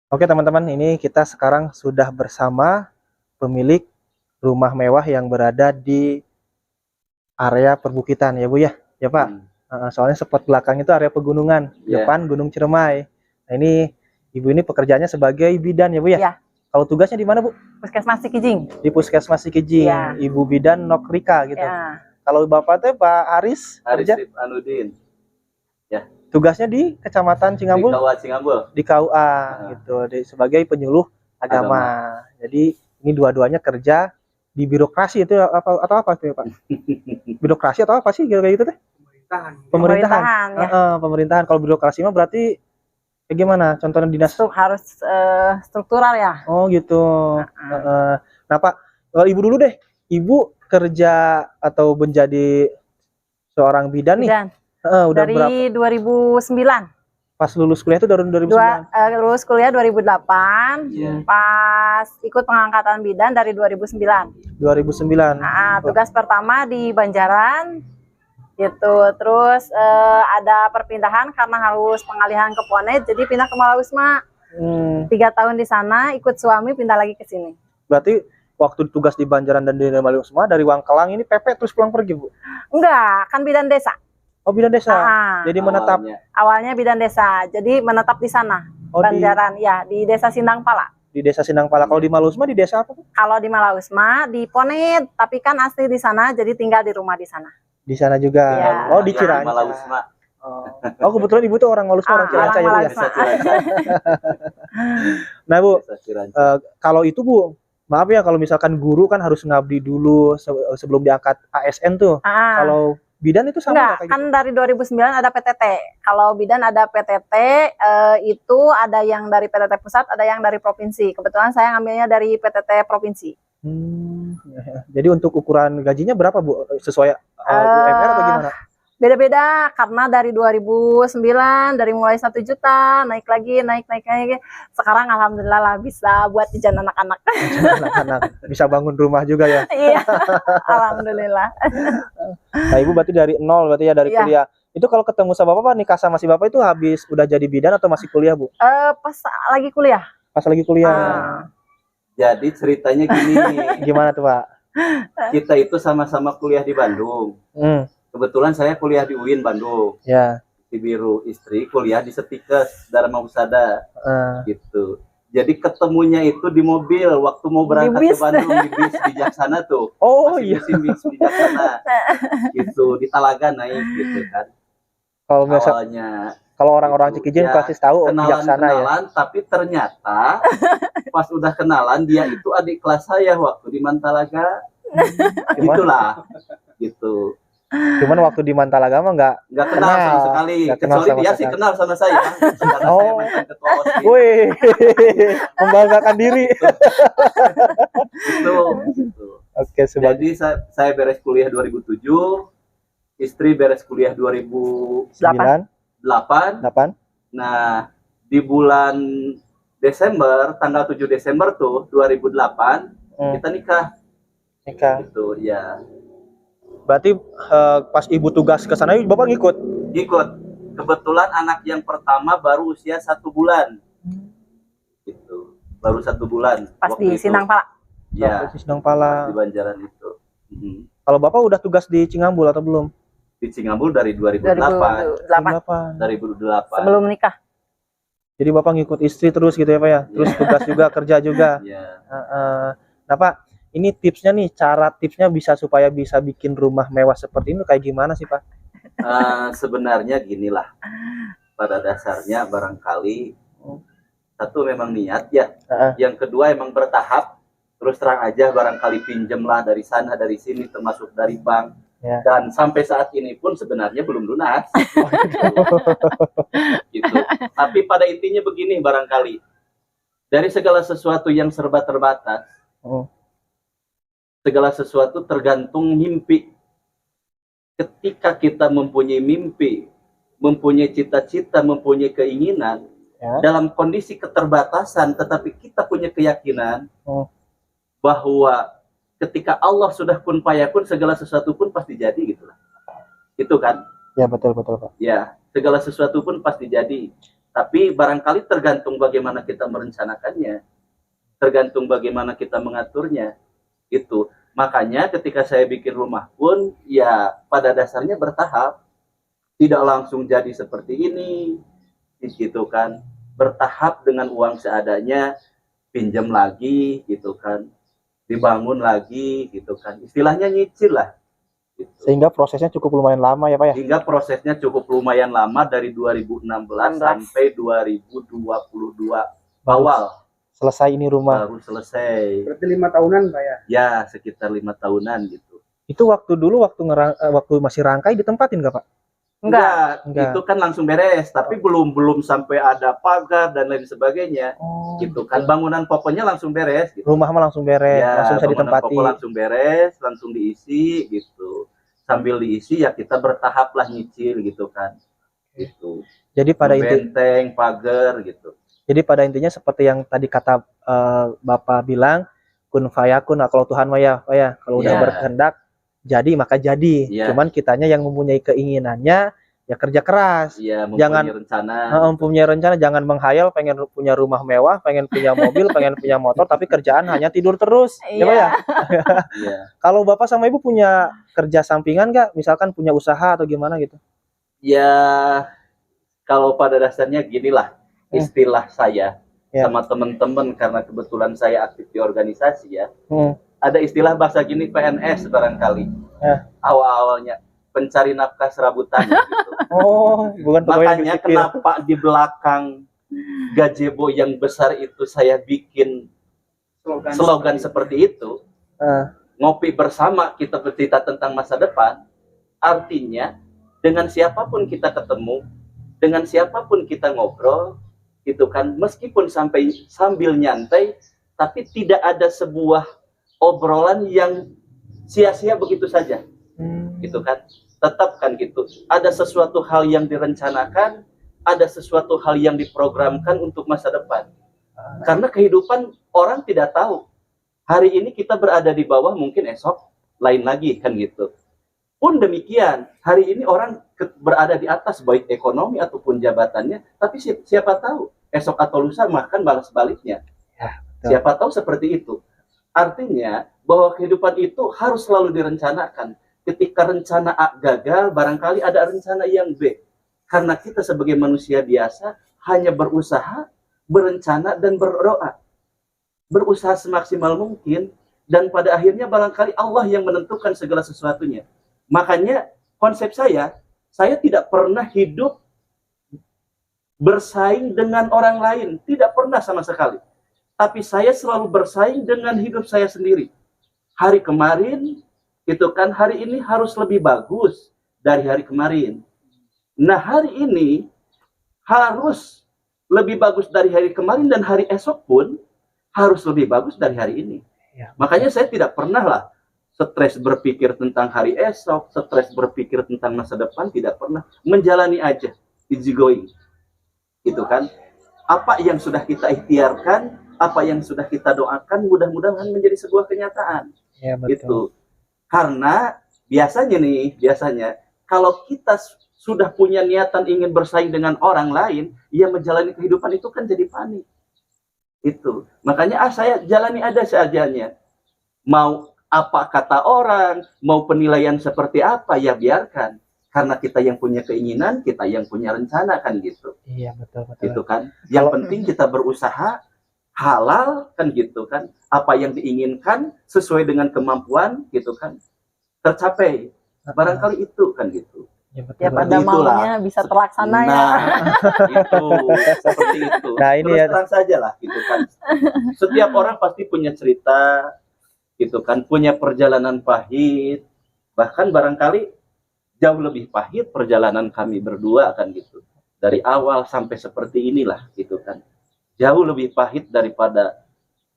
Oke teman-teman, ini kita sekarang sudah bersama pemilik rumah mewah yang berada di area perbukitan ya Bu ya? Ya Pak? Soalnya spot belakang itu area pegunungan, depan Gunung Ciremai. Nah ini Ibu ini pekerjaannya sebagai bidan ya Bu ya? Iya. Kalau tugasnya di mana Bu? Puskesmas Cikijing. Di Puskesmas Cikijing, Ya. Ibu bidan Nokrika gitu. Ya. Kalau Bapak teh Pak Haris kerja? Anudin. Ya. Tugasnya di Kecamatan Cingambul? Di KUA Cingambul. Di KUA gitu, sebagai penyuluh agama. Jadi ini dua-duanya kerja di birokrasi itu atau apa tuh Pak? Birokrasi atau apa sih kayak gitu teh? Pemerintahan. Ya. Pemerintahan. Kalau birokrasi mah berarti gimana? Contohnya dinas harus struktural ya. Oh gitu. Nah Pak, kalau Ibu dulu deh. Ibu kerja atau menjadi seorang bidan nih. Udah dari berapa? 2009. Pas lulus kuliah itu dari 2009. Lulus kuliah 2008. Pas ikut pengangkatan bidan dari 2009. 2009. Tugas pertama di Banjaran gitu. Terus ada perpindahan karena harus pengalihan ke Ponet, jadi pindah ke Malawisma. 3 tahun di sana, ikut suami pindah lagi ke sini. Berarti waktu tugas di Banjaran dan di Malawisma dari Wangkelang ini PP terus pulang pergi Bu? Enggak, kan bidan desa. Oh bidan desa. Jadi menetap. Awalnya bidan desa, jadi menetap di sana. Banjaran ya, di Desa Sindang Pala. Di Desa Sindang Pala. Kalau di Malawisma di desa apa? Kalau di Malawisma di Ponet, tapi kan asli di sana, jadi tinggal di rumah di sana. Di sana juga. Ya. Oh di Ciranca. Malawisma. Oh kebetulan Ibu tuh orang Malawisma, orang Ciranca ya Bu ya. Nah Bu, kalau itu Bu, maaf ya kalau misalkan guru kan harus ngabdi dulu sebelum diangkat ASN tuh. Kalau bidan itu sama? Enggak, kan dari 2009 ada PTT. Kalau bidan ada PTT, itu ada yang dari PTT pusat, ada yang dari provinsi. Kebetulan saya ngambilnya dari PTT provinsi. Jadi untuk ukuran gajinya berapa Bu? Sesuai UMR atau gimana? Beda-beda, karena dari 2009 dari mulai 1 juta naik lagi. Sekarang alhamdulillah lah bisa buat jajan anak-anak. Bisa bangun rumah juga ya. Iya, alhamdulillah. Nah Ibu berarti dari nol berarti ya dari kuliah. Itu kalau ketemu sama Bapak, nikah sama si Bapak itu habis udah jadi bidan atau masih kuliah Bu? Pas lagi kuliah. Pas lagi kuliah. Jadi ceritanya gini. Gimana tuh Pak? Kita itu sama-sama kuliah di Bandung. Kebetulan saya kuliah di UIN Bandung. Ya. Di biru, istri kuliah di Setikes Dharma Husada. Gitu. Jadi ketemunya itu di mobil waktu mau berangkat ke Bandung di bis Bijaksana tuh. Oh iya. Bis Bijaksana. Gitu di Talaga naik gitu kan. Kalau misalnya kalau orang-orang Cikijing pasti tahu Bijaksana ya. Tapi ternyata pas udah kenalan dia itu adik kelas saya waktu di Mantalaga. Itulah gitu. Cuman waktu di Mantalaga mah nggak kenal sama sekali. Kecuali dia sih kenal sama saya. Karena saya mantan ketua OSIS. Wih, membanggakan diri. Gitu. Oke, jadi saya beres kuliah 2007, istri beres kuliah 2008. Nah, di bulan Desember, tanggal 7 Desember tuh 2008, kita nikah. Gitu, ya. Berarti pas Ibu tugas ke sana Bapak ngikut? Ikut. Kebetulan anak yang pertama baru usia 1 bulan. Gitu. Baru 1 bulan. Pas di Sindang Pala. Ya. Di Sindang Pala. Di Banjaran itu. Kalau Bapak udah tugas di Cingambul atau belum? Di Cingambul dari 2008. 2008. Sebelum menikah. Jadi Bapak ngikut istri terus gitu ya Pak ya? Terus tugas juga, kerja juga. Nah Pak, ini tipsnya nih, tipsnya supaya bisa bikin rumah mewah seperti ini kayak gimana sih Pak? Sebenarnya ginilah, pada dasarnya barangkali satu memang niat ya, yang kedua emang bertahap. Terus terang aja barangkali pinjem lah dari sana dari sini termasuk dari bank. Dan sampai saat ini pun sebenarnya belum lunas. Gitu. Tapi pada intinya begini barangkali, dari segala sesuatu yang serba terbatas, segala sesuatu tergantung mimpi. Ketika kita mempunyai mimpi, mempunyai cita-cita, mempunyai keinginan, dalam kondisi keterbatasan, tetapi kita punya keyakinan bahwa ketika Allah sudah kun fayakun, segala sesuatu pun pasti jadi gitulah. Itu kan? Ya betul Pak. Ya, segala sesuatu pun pasti jadi. Tapi barangkali tergantung bagaimana kita merencanakannya, tergantung bagaimana kita mengaturnya. Itu makanya ketika saya bikin rumah pun ya pada dasarnya bertahap, tidak langsung jadi seperti ini, gitu kan. Bertahap dengan uang seadanya, pinjam lagi, gitu kan, dibangun lagi, gitu kan. Istilahnya nyicil lah. Gitu. Sehingga prosesnya cukup lumayan lama ya Pak ya? Sehingga prosesnya cukup lumayan lama dari 2016 sampai 2022 awal. Selesai ini rumah. Baru selesai. Berarti 5 tahunan Pak ya? Ya, sekitar 5 tahunan gitu. Itu waktu dulu waktu masih rangkai ditempatin nggak Pak? Enggak. Itu kan langsung beres, tapi belum sampai ada pagar dan lain sebagainya. Gitu kan, bangunan pokoknya langsung beres. Gitu. Rumah mah langsung beres, Ya, langsung bisa bangunan ditempati. pokok langsung beres, langsung diisi gitu. Sambil diisi ya kita bertahap lah nyicil gitu kan. Gitu. Jadi pada benteng, pagar gitu. Jadi pada intinya seperti yang tadi kata Bapak bilang, kun fayakun, kalau Tuhan mah ya, Pak ya, kalau udah berkehendak jadi maka jadi. Cuman kitanya yang mempunyai keinginannya ya kerja keras. Jangan mempunyai rencana, jangan menghayal pengen punya rumah mewah, pengen punya mobil, pengen punya motor, tapi kerjaan hanya tidur terus. Ya Pak ya. Kalau Bapak sama Ibu punya kerja sampingan nggak? Misalkan punya usaha atau gimana gitu? Ya, kalau pada dasarnya ginilah istilah saya sama teman-teman, karena kebetulan saya aktif di organisasi ya. Ada istilah bahasa gini, PNS barangkali. Awal-awalnya pencari nafkah serabutan gitu. Bukan makanya kenapa di belakang gazebo yang besar itu saya bikin slogan seperti itu. Ngopi bersama, kita bercerita tentang masa depan. Artinya dengan siapapun kita ketemu, dengan siapapun kita ngobrol, gitu kan, meskipun sambil nyantai, tapi tidak ada sebuah obrolan yang sia-sia begitu saja, gitu kan. Tetap kan gitu, ada sesuatu hal yang direncanakan, ada sesuatu hal yang diprogramkan untuk masa depan. Karena kehidupan orang tidak tahu, hari ini kita berada di bawah, mungkin esok lain lagi kan gitu. Pun demikian, hari ini orang berada di atas baik ekonomi ataupun jabatannya, tapi siapa tahu esok atau lusa makan balas baliknya. Siapa tahu seperti itu. Artinya bahwa kehidupan itu harus selalu direncanakan. Ketika rencana A gagal, barangkali ada rencana yang B. Karena kita sebagai manusia biasa hanya berusaha, berencana, dan berdoa. Berusaha semaksimal mungkin, dan pada akhirnya barangkali Allah yang menentukan segala sesuatunya. Makanya konsep saya tidak pernah hidup bersaing dengan orang lain. Tidak pernah sama sekali. Tapi saya selalu bersaing dengan hidup saya sendiri. Hari kemarin, itu kan, hari ini harus lebih bagus dari hari kemarin. Nah, hari ini harus lebih bagus dari hari kemarin, dan hari esok pun harus lebih bagus dari hari ini. Makanya saya tidak pernah lah stres berpikir tentang hari esok, stres berpikir tentang masa depan, tidak pernah. Menjalani aja, easy going. Gitu kan. Apa yang sudah kita ikhtiarkan, apa yang sudah kita doakan, mudah-mudahan menjadi sebuah kenyataan. Gitu. Karena biasanya kalau kita sudah punya niatan ingin bersaing dengan orang lain, ya menjalani kehidupan itu kan jadi panik. Itu. Makanya saya jalani ada seadanya. Mau apa kata orang, mau penilaian seperti apa, ya biarkan. Karena kita yang punya keinginan, kita yang punya rencana kan gitu. Iya, betul. Gitu kan. Yang penting kita berusaha halal kan gitu kan. Apa yang diinginkan sesuai dengan kemampuan gitu kan, tercapai. Barangkali itu kan gitu. Ya pada maunya bisa terlaksana ya. Itu seperti itu. Nah, ini terus terang saja lah gitu kan. Setiap orang pasti punya cerita gitu kan, punya perjalanan pahit. Bahkan barangkali jauh lebih pahit perjalanan kami berdua kan gitu. Dari awal sampai seperti inilah gitu kan. Jauh lebih pahit daripada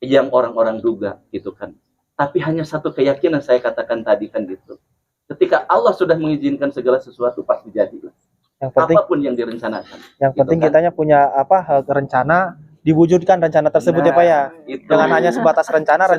yang orang-orang duga gitu kan. Tapi hanya satu keyakinan saya katakan tadi kan gitu. Ketika Allah sudah mengizinkan segala sesuatu pasti jadilah. Yang penting, apapun yang direncanakan. Yang penting kan? Kitanya punya rencana, diwujudkan rencana tersebut ya Pak ya. Jangan hanya sebatas rencana.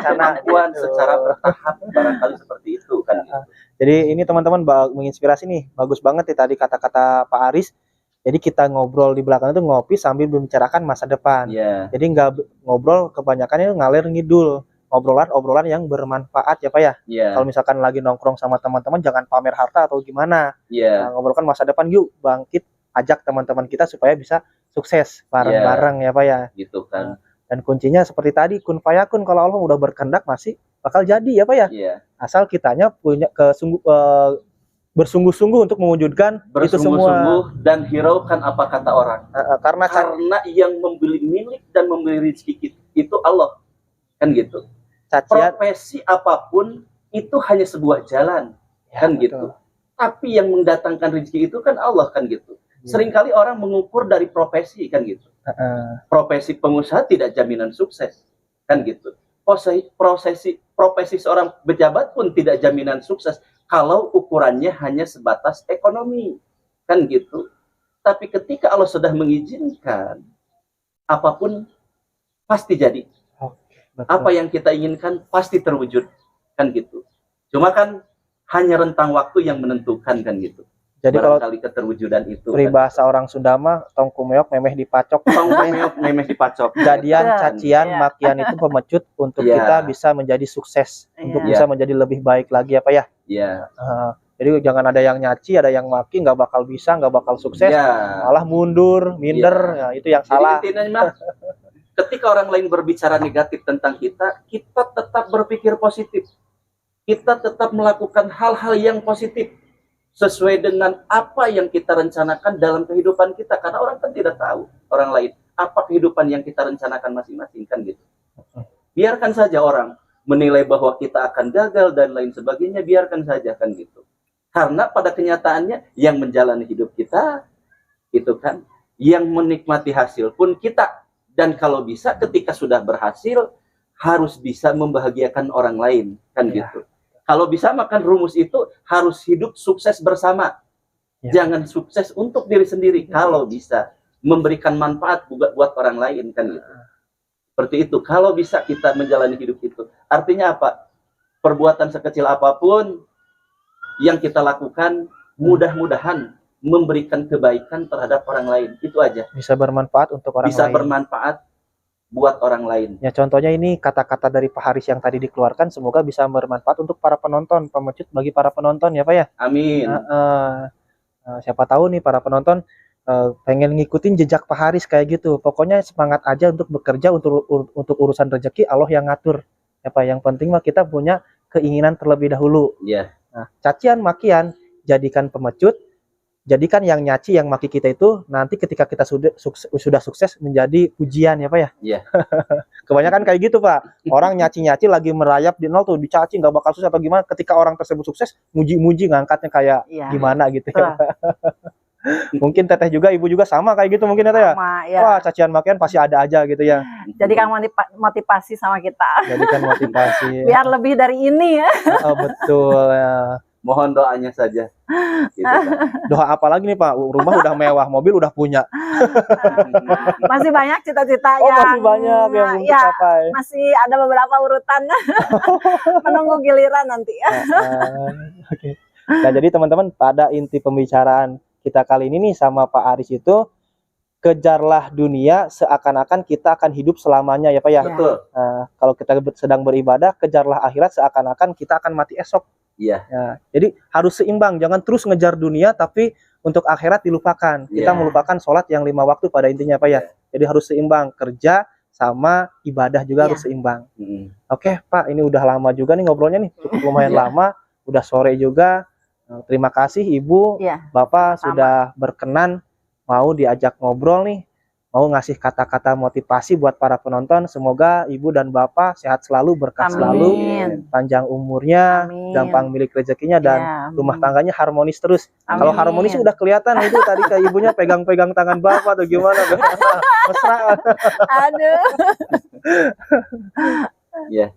Kemampuan secara bertahap barangkali seperti itu kan. Gitu. Jadi ini teman-teman menginspirasi nih. Bagus banget nih tadi kata-kata Pak Aris. Jadi kita ngobrol di belakang itu ngopi sambil membicarakan masa depan. Iya. Jadi nggak ngobrol kebanyakan itu ngalir ngidul. Obrolan yang bermanfaat ya Pak ya. Iya. Kalau misalkan lagi nongkrong sama teman-teman jangan pamer harta atau gimana. Iya. Ngobrolkan masa depan, yuk bangkit, ajak teman-teman kita supaya bisa sukses bareng-bareng ya Pak ya. Gitu kan. Dan kuncinya seperti tadi, kun fayakun, kalau Allah udah berkehendak masih bakal jadi ya Pak ya. Iya. Asal kitanya punya bersungguh-sungguh untuk mewujudkan itu semua. Dan hiraukan apa kata orang. Karena yang membeli milik dan membeli rezeki itu Allah. Kan gitu. Profesi apapun itu hanya sebuah jalan. Ya, kan betul. gitu. Tapi yang mendatangkan rezeki itu kan Allah kan gitu. Ya. Seringkali orang mengukur dari profesi kan gitu. Profesi pengusaha tidak jaminan sukses. Kan gitu. Profesi seorang pejabat pun tidak jaminan sukses kalau ukurannya hanya sebatas ekonomi, kan gitu. Tapi ketika Allah sudah mengizinkan, apapun pasti jadi. Betul. Apa yang kita inginkan pasti terwujud, kan gitu. Cuma kan hanya rentang waktu yang menentukan, kan gitu. Jadi kalau barangkali keterwujudan itu peribahasa orang Sunda mah tong kumeok memeh dipacok. Tong kumeok memeh dipacok. Jadian, cacian, makian itu pemecut untuk kita bisa menjadi sukses, untuk bisa menjadi lebih baik lagi apa ya? Iya. Jadi jangan ada yang nyaci, ada yang maki, nggak bakal bisa, nggak bakal sukses, malah mundur, minder, ya, itu yang salah. Jadi intinya ketika orang lain berbicara negatif tentang kita, kita tetap berpikir positif. Kita tetap melakukan hal-hal yang positif sesuai dengan apa yang kita rencanakan dalam kehidupan kita. Karena orang kan tidak tahu, orang lain, apa kehidupan yang kita rencanakan masing-masing, kan gitu. Biarkan saja orang menilai bahwa kita akan gagal dan lain sebagainya, biarkan saja, kan gitu. Karena pada kenyataannya yang menjalani hidup kita, itu kan, yang menikmati hasil pun kita. Dan kalau bisa ketika sudah berhasil harus bisa membahagiakan orang lain, kan gitu. Kalau bisa makan rumus itu harus hidup sukses bersama. Jangan sukses untuk diri sendiri. Kalau bisa memberikan manfaat buat orang lain, kan gitu. Seperti itu. Kalau bisa kita menjalani hidup itu. Artinya apa? Perbuatan sekecil apapun yang kita lakukan mudah-mudahan memberikan kebaikan terhadap orang lain. Itu aja. Bisa bermanfaat untuk orang lain. Bisa bermanfaat buat orang lain. Ya contohnya ini kata-kata dari Pak Haris yang tadi dikeluarkan, semoga bisa bermanfaat untuk para penonton, pemecut bagi para penonton ya Pak ya. Amin. Siapa tahu nih para penonton pengen ngikutin jejak Pak Haris kayak gitu. Pokoknya semangat aja untuk bekerja untuk urusan rezeki, Allah yang ngatur. Ya Pak, yang penting mah kita punya keinginan terlebih dahulu. Iya. Nah, cacian makian jadikan pemecut. Jadikan yang nyaci, yang maki kita itu nanti ketika kita sudah sukses menjadi pujian ya Pak ya. Iya. Kebanyakan kayak gitu Pak. Orang nyaci-nyaci lagi merayap di nol tuh, dicaci nggak bakal sukses atau gimana. Ketika orang tersebut sukses, muji-muji ngangkatnya kayak gimana gitu ya. Mungkin teteh juga, ibu juga sama kayak gitu mungkin ya Teh ya. Wah, cacian makian pasti ada aja gitu ya. Jadikan motivasi sama kita. Jadikan motivasi. Biar lebih dari ini ya. Oh, betul ya. Mohon doanya saja. Gitu, doa apa lagi nih Pak? Rumah udah mewah, mobil udah punya. Masih banyak cita-cita masih banyak yang belum tercapai. Masih ada beberapa urutan menunggu giliran nanti. Oke. Nah, jadi teman-teman, pada inti pembicaraan kita kali ini nih sama Pak Aris itu, kejarlah dunia seakan-akan kita akan hidup selamanya ya Pak ya. Betul. Kalau kita sedang beribadah, kejarlah akhirat seakan-akan kita akan mati esok. Iya. Ya, jadi harus seimbang, jangan terus ngejar dunia tapi untuk akhirat dilupakan. Kita melupakan sholat yang 5 waktu pada intinya Pak ya. Jadi harus seimbang, kerja sama ibadah juga harus seimbang. Oke Pak, ini udah lama juga nih ngobrolnya nih, cukup lumayan lama, udah sore juga. Terima kasih Ibu, Bapak sudah berkenan mau diajak ngobrol nih, mau ngasih kata-kata motivasi buat para penonton. Semoga Ibu dan Bapak sehat selalu, berkah selalu, panjang umurnya, gampang milik rezekinya, dan rumah tangganya harmonis terus. Kalau harmonis udah kelihatan itu tadi ke ibunya pegang-pegang tangan Bapak atau gimana. Mesra. Aduh. Ya.